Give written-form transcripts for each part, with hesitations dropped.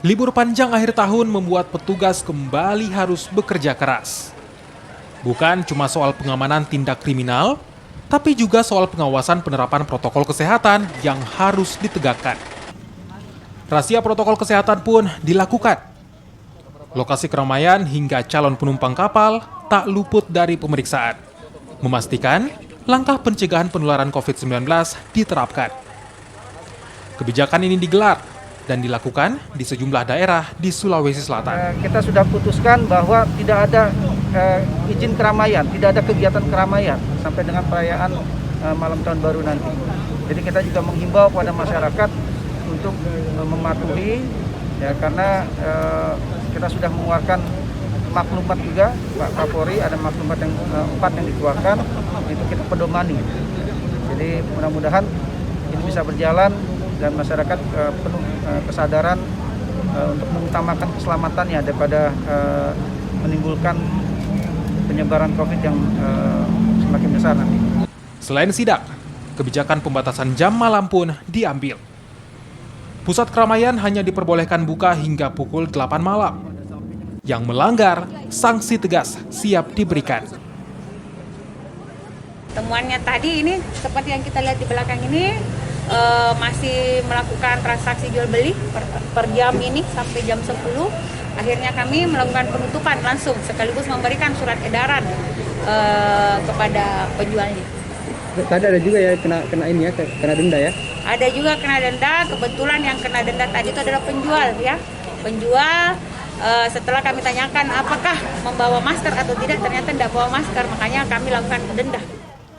Libur panjang akhir tahun membuat petugas kembali harus bekerja keras. Bukan cuma soal pengamanan tindak kriminal, tapi juga soal pengawasan penerapan protokol kesehatan yang harus ditegakkan. Razia protokol kesehatan pun dilakukan. Lokasi keramaian hingga calon penumpang kapal tak luput dari pemeriksaan. Memastikan langkah pencegahan penularan COVID-19 diterapkan. Kebijakan ini digelar dan dilakukan di sejumlah daerah di Sulawesi Selatan. Kita sudah putuskan bahwa tidak ada izin keramaian, tidak ada kegiatan keramaian sampai dengan perayaan malam tahun baru nanti. Jadi kita juga menghimbau kepada masyarakat untuk mematuhi, ya, karena kita sudah mengeluarkan maklumat juga, Pak Kapolri ada maklumat yang 4 yang dikeluarkan, itu kita pedomani. Jadi mudah-mudahan ini bisa berjalan dan masyarakat penuh kesadaran untuk mengutamakan keselamatannya daripada menimbulkan penyebaran COVID yang semakin besar nanti. Selain sidak, kebijakan pembatasan jam malam pun diambil. Pusat keramaian hanya diperbolehkan buka hingga pukul 8 malam. Yang melanggar, sanksi tegas siap diberikan. Temuannya tadi ini seperti yang kita lihat di belakang ini masih melakukan transaksi jual beli per jam ini sampai jam 10. Akhirnya kami melakukan penutupan langsung sekaligus memberikan surat edaran kepada penjualnya. Tadi ada juga ya kena ini ya, kena denda ya? Ada juga kena denda. Kebetulan yang kena denda tadi itu adalah penjual ya. Penjual setelah kami tanyakan apakah membawa masker atau tidak, ternyata tidak bawa masker, makanya kami lakukan denda.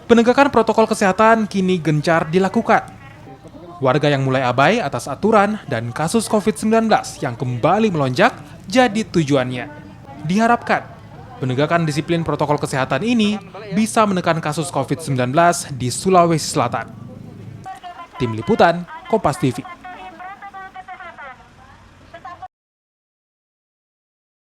Penegakan protokol kesehatan kini gencar dilakukan. Warga yang mulai abai atas aturan dan kasus COVID-19 yang kembali melonjak jadi tujuannya. Diharapkan, penegakan disiplin protokol kesehatan ini bisa menekan kasus COVID-19 di Sulawesi Selatan. Tim Liputan, Kompas TV.